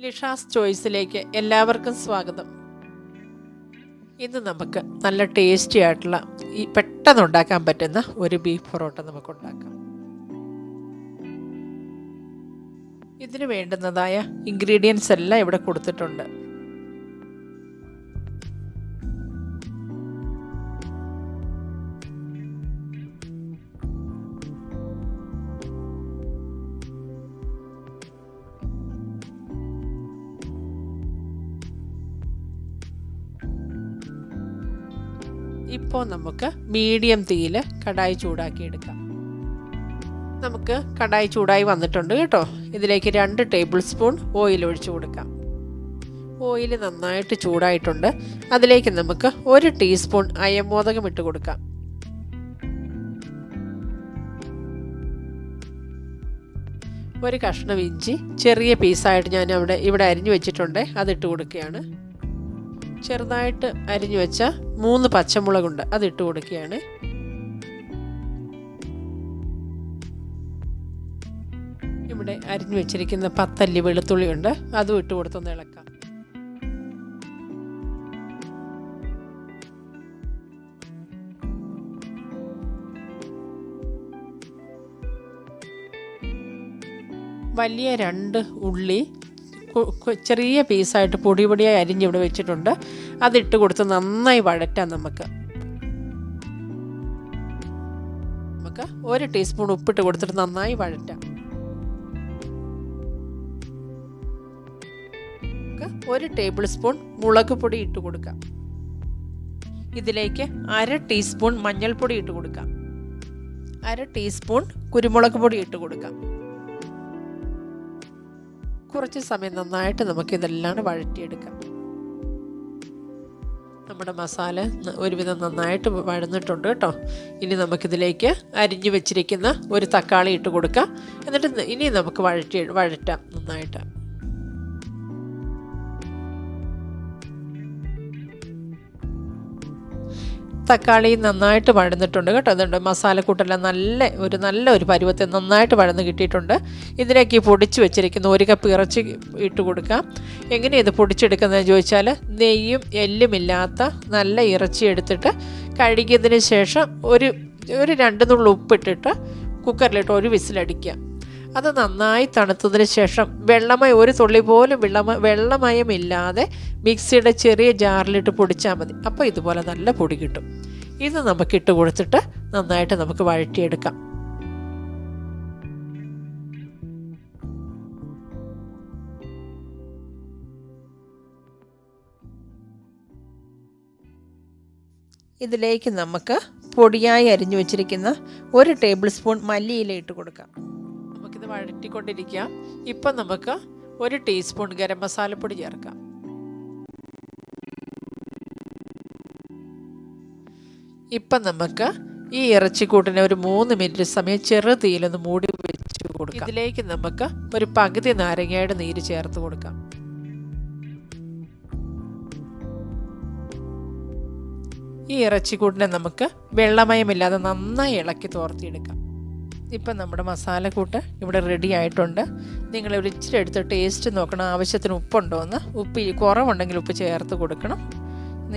ലിഷാസ് ചോയ്സിലേക്ക് എല്ലാവർക്കും സ്വാഗതം. ഇന്ന് നമുക്ക് നല്ല ടേസ്റ്റി ആയിട്ടുള്ള ഈ പെട്ടെന്ന് ഉണ്ടാക്കാൻ പറ്റുന്ന ഒരു ബീഫ് പൊറോട്ട നമുക്ക് ഉണ്ടാക്കാം. ഇതിന് വേണ്ടുന്നതായ ഇൻഗ്രീഡിയൻസ് എല്ലാം ഇവിടെ കൊടുത്തിട്ടുണ്ട്. ഇപ്പോൾ നമുക്ക് മീഡിയം തീയിൽ കടായി ചൂടാക്കി എടുക്കാം. നമുക്ക് കടായി ചൂടായി വന്നിട്ടുണ്ട് കേട്ടോ. ഇതിലേക്ക് 2 ടേബിൾ സ്പൂൺ ഓയിൽ ഒഴിച്ചു കൊടുക്കാം. ഓയിൽ നന്നായിട്ട് ചൂടായിട്ടുണ്ട്. അതിലേക്ക് നമുക്ക് 1 ടീസ്പൂൺ അയമോദകം ഇട്ട് കൊടുക്കാം. ഒരു കഷ്ണം ഇഞ്ചി ചെറിയ പീസായിട്ട് ഞാൻ ഇവിടെ അരിഞ്ഞു വെച്ചിട്ടുണ്ട്, അതിട്ട് കൊടുക്കുകയാണ്. ചെറുതായിട്ട് അരിഞ്ഞു വെച്ച 3 പച്ചമുളകുണ്ട്, അതിട്ട് കൊടുക്കുകയാണ്. ഇവിടെ അരിഞ്ഞു വെച്ചിരിക്കുന്ന 10 അല്ലി വെളുത്തുള്ളി ഉണ്ട്, അതും ഇട്ട് കൊടുത്തൊന്ന് ഇളക്കാം. വലിയ 2 ഉള്ളി ചെറിയ പീസായിട്ട് പൊടിയായി അരിഞ്ഞിവിടെ വെച്ചിട്ടുണ്ട്, അതിട്ട് കൊടുത്ത് നന്നായി വഴറ്റാം. നമുക്ക് 1 ടീസ്പൂൺ ഉപ്പിട്ട് കൊടുത്തിട്ട് നന്നായി വഴറ്റാം. 1 ടേബിൾ സ്പൂൺ മുളക് പൊടി ഇട്ട് കൊടുക്കാം. ഇതിലേക്ക് 1/2 ടീസ്പൂൺ മഞ്ഞൾപ്പൊടി ഇട്ട് കൊടുക്കാം. 1/2 ടീസ്പൂൺ കുരുമുളക് പൊടി ഇട്ട് കൊടുക്കാം. കുറച്ച് സമയം നന്നായിട്ട് നമുക്കിതെല്ലാം വഴറ്റിയെടുക്കാം. നമ്മുടെ മസാല ഒരുവിധം നന്നായിട്ട് വഴന്നിട്ടുണ്ട് കേട്ടോ. ഇനി നമുക്കിതിലേക്ക് അരിഞ്ഞു വെച്ചിരിക്കുന്ന ഒരു തക്കാളി ഇട്ട് കൊടുക്കാം. എന്നിട്ട് ഇനി നമുക്ക് വഴറ്റാം നന്നായിട്ട്. തക്കാളി നന്നായിട്ട് വഴന്നിട്ടുണ്ട് കേട്ടോ. അതുകൊണ്ട് മസാലക്കൂട്ടെല്ലാം നല്ല ഒരു പരുവത്തിൽ നന്നായിട്ട് വഴന്ന് കിട്ടിയിട്ടുണ്ട്. ഇതിലേക്ക് പൊടിച്ച് വെച്ചിരിക്കുന്ന 1 കപ്പ് ഇറച്ചി ഇട്ട് കൊടുക്കാം. എങ്ങനെയാണ് ഇത് പൊടിച്ചെടുക്കുന്നതെന്ന് ചോദിച്ചാൽ, നെയ്യും എല്ലും ഇല്ലാത്ത നല്ല ഇറച്ചി എടുത്തിട്ട് കഴുകിയതിന് ശേഷം ഒരു 2 നുള്ളി ഉപ്പിട്ടിട്ട് കുക്കറിലിട്ട് 1 വിസിലടിക്കുക. അത് നന്നായി തണുത്തതിന് ശേഷം ഒരു തുള്ളി പോലും വെള്ളമയമില്ലാതെ മിക്സിയുടെ ചെറിയ ജാറിലിട്ട് പൊടിച്ചാൽ മതി. അപ്പോൾ ഇതുപോലെ നല്ല പൊടി കിട്ടും. ഇത് നമുക്കിട്ട് കൊടുത്തിട്ട് നന്നായിട്ട് നമുക്ക് വഴറ്റിയെടുക്കാം. ഇതിലേക്ക് നമുക്ക് പൊടിയായി അരിഞ്ഞു വെച്ചിരിക്കുന്ന 1 ടേബിൾ സ്പൂൺ മല്ലിയില ഇട്ട് കൊടുക്കാം. നമുക്കിത് വഴറ്റിക്കൊണ്ടിരിക്കാം. ഇപ്പം നമുക്ക് 1 ടീസ്പൂൺ ഗരം മസാലപ്പൊടി ചേർക്കാം. ഇപ്പം നമുക്ക് ഈ ഇറച്ചിക്കൂട്ടിനെ ഒരു 3 മിനിറ്റ് സമയം ചെറു തീയിലൊന്ന് മൂടി വെച്ച് കൊടുക്കാം. ഇതിലേക്ക് നമുക്ക് ഒരു പകുതി നാരങ്ങയുടെ നീര് ചേർത്ത് കൊടുക്കാം. ഈ ഇറച്ചിക്കൂട്ടിനെ നമുക്ക് വെള്ളമയമില്ലാതെ നന്നായി ഇളക്കി തോർത്തിയെടുക്കാം. ഇപ്പം നമ്മുടെ മസാലക്കൂട്ട് ഇവിടെ റെഡി ആയിട്ടുണ്ട്. നിങ്ങൾ ഒരു ഇച്ചിരി എടുത്ത് ടേസ്റ്റ് നോക്കണം, ആവശ്യത്തിന് ഉപ്പുണ്ടോ എന്ന്. ഉപ്പ് കുറവുണ്ടെങ്കിൽ ഉപ്പ് ചേർത്ത് കൊടുക്കണം.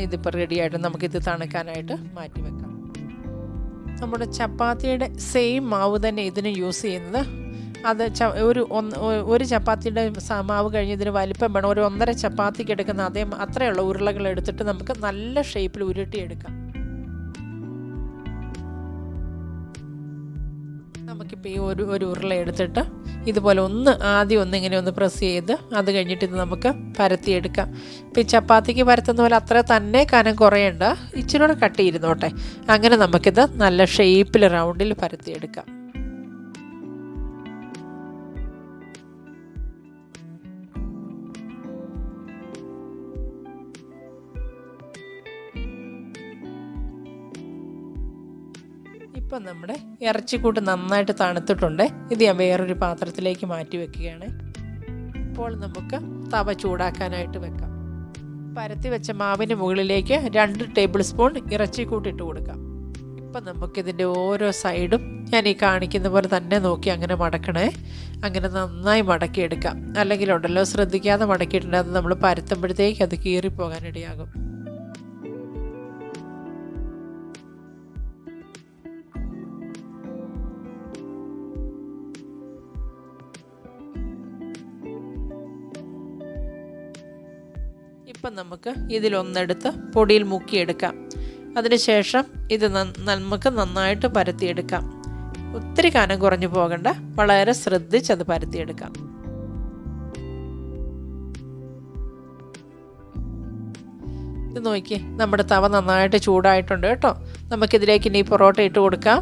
ഇതിപ്പോൾ റെഡി ആയിട്ട് നമുക്കിത് തണുക്കാനായിട്ട് മാറ്റി വെക്കാം. നമ്മുടെ ചപ്പാത്തിയുടെ സെയിം മാവ് തന്നെ ഇതിന് യൂസ് ചെയ്യുന്നത്. അത് ഒരു ചപ്പാത്തിയുടെ മാവ് കഴിഞ്ഞ് ഇതിന് വലിപ്പം വേണം. ഒരു 1.5 ചപ്പാത്തിക്ക് എടുക്കുന്ന അത്രയുള്ള ഉരുളകൾ എടുത്തിട്ട് നമുക്ക് നല്ല ഷേപ്പിൽ ഉരുട്ടിയെടുക്കാം. നമുക്കിപ്പോൾ ഈ ഒരു ഉരുള എടുത്തിട്ട് ഇതുപോലെ ആദ്യം ഇങ്ങനെ ഒന്ന് പ്രസ് ചെയ്ത് അത് കഴിഞ്ഞിട്ട് ഇത് നമുക്ക് പരത്തിയെടുക്കാം. ഇപ്പോൾ ഈ ചപ്പാത്തിക്ക് പരത്തുന്ന പോലെ അത്ര തന്നെ കനം കുറയണ്ട, ഇച്ചിരി കൂടെ കട്ടിയിരുന്നോട്ടെ. അങ്ങനെ നമുക്കിത് നല്ല ഷേപ്പിൽ റൗണ്ടിൽ പരത്തിയെടുക്കാം. ഇപ്പം നമ്മുടെ ഇറച്ചിക്കൂട്ട് നന്നായിട്ട് തണുത്തിട്ടുണ്ട്. ഇത് ഞാൻ വേറൊരു പാത്രത്തിലേക്ക് മാറ്റി വെക്കുകയാണ്. ഇപ്പോൾ നമുക്ക് തവ ചൂടാക്കാനായിട്ട് വെക്കാം. പരത്തി വെച്ച മാവിന് മുകളിലേക്ക് 2 ടേബിൾ സ്പൂൺ ഇറച്ചിക്കൂട്ട് ഇട്ട് കൊടുക്കാം. ഇപ്പം നമുക്കിതിൻ്റെ ഓരോ സൈഡും ഞാൻ ഈ കാണിക്കുന്ന പോലെ തന്നെ നോക്കി അങ്ങനെ മടക്കണേ. അങ്ങനെ നന്നായി മടക്കിയെടുക്കാം. അല്ലെങ്കിലുണ്ടല്ലോ ശ്രദ്ധിക്കാതെ മടക്കിയിട്ടുണ്ട് അത് നമ്മൾ പരത്തുമ്പോഴത്തേക്ക് അത് കീറിപ്പോകാനിടയാകും. ഇപ്പം നമുക്ക് ഇതിലൊന്നെടുത്ത് പൊടിയിൽ മുക്കിയെടുക്കാം. അതിനുശേഷം ഇത് നമുക്ക് നന്നായിട്ട് പരത്തിയെടുക്കാം. ഒത്തിരി കനം കുറഞ്ഞു പോകണ്ട, വളരെ ശ്രദ്ധിച്ചത് പരത്തിയെടുക്കാം. ഇത് നോക്കിയേ, നമ്മുടെ തവ നന്നായിട്ട് ചൂടായിട്ടുണ്ട് കേട്ടോ. നമുക്കിതിലേക്ക് ഇനി പൊറോട്ട ഇട്ട് കൊടുക്കാം.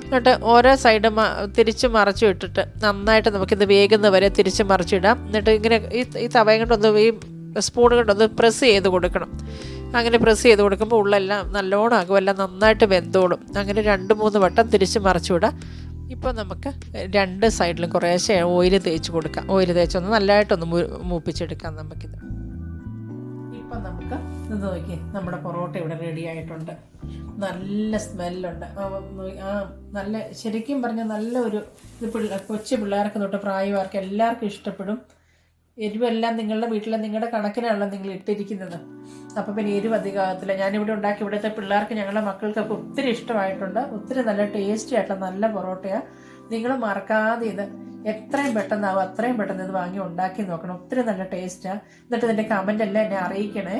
എന്നിട്ട് ഓരോ സൈഡും തിരിച്ച് മറച്ചു ഇട്ടിട്ട് നന്നായിട്ട് നമുക്കിത് വേകുന്നവരെ തിരിച്ച് മറിച്ചിടാം. എന്നിട്ട് ഇങ്ങനെ ഈ തവയും കൊണ്ടൊന്ന് ഈ സ്പൂൺ കൊണ്ടൊന്ന് പ്രസ് ചെയ്ത് കൊടുക്കണം. അങ്ങനെ പ്രസ് ചെയ്ത് കൊടുക്കുമ്പോൾ ഉള്ളെല്ലാം നല്ലോണം ആകും, എല്ലാം നന്നായിട്ട് വെന്തോളും. അങ്ങനെ 2-3 വട്ടം തിരിച്ച് മറിച്ചു വിടാം. ഇപ്പോൾ നമുക്ക് 2 സൈഡിലും കുറേശ്ശെ ഓയിൽ തേച്ച് കൊടുക്കാം. ഓയിൽ തേച്ചൊന്ന് നല്ലതായിട്ടൊന്ന് മൂപ്പിച്ചെടുക്കാം നമുക്കിത്. ഇപ്പം നമുക്ക് ഇത് നോക്കി, നമ്മുടെ പൊറോട്ട ഇവിടെ റെഡി ആയിട്ടുണ്ട്. നല്ല സ്മെല്ലുണ്ട്. നല്ല ശരിക്കും പറഞ്ഞാൽ നല്ല ഒരു ഇത് കൊച്ചു പിള്ളേർക്ക് തൊട്ട് പ്രായമാർക്ക് എല്ലാവർക്കും ഇഷ്ടപ്പെടും. എരിവെല്ലാം നിങ്ങളുടെ വീട്ടിലെ നിങ്ങളുടെ കണക്കിനാണല്ലോ നിങ്ങൾ ഇട്ടിരിക്കുന്നത്. അപ്പോൾ പിന്നെ എരിവ് അധികമാകത്തില്ല. ഞാനിവിടെ ഉണ്ടാക്കി ഇവിടുത്തെ പിള്ളേർക്ക് ഞങ്ങളുടെ മക്കൾക്കൊക്കെ ഒത്തിരി ഇഷ്ടമായിട്ടുണ്ട്. ഒത്തിരി നല്ല ടേസ്റ്റി ആയിട്ടുള്ള നല്ല പൊറോട്ടയാണ്. നിങ്ങൾ മറക്കാതെ ഇത് എത്രയും പെട്ടെന്നാവും അത്രയും പെട്ടെന്ന് ഇത് വാങ്ങി ഉണ്ടാക്കി നോക്കണം. ഒത്തിരി നല്ല ടേസ്റ്റാണ്. എന്നിട്ട് ഇതിൻ്റെ കമൻ്റ് എല്ലാം എന്നെ അറിയിക്കണേ.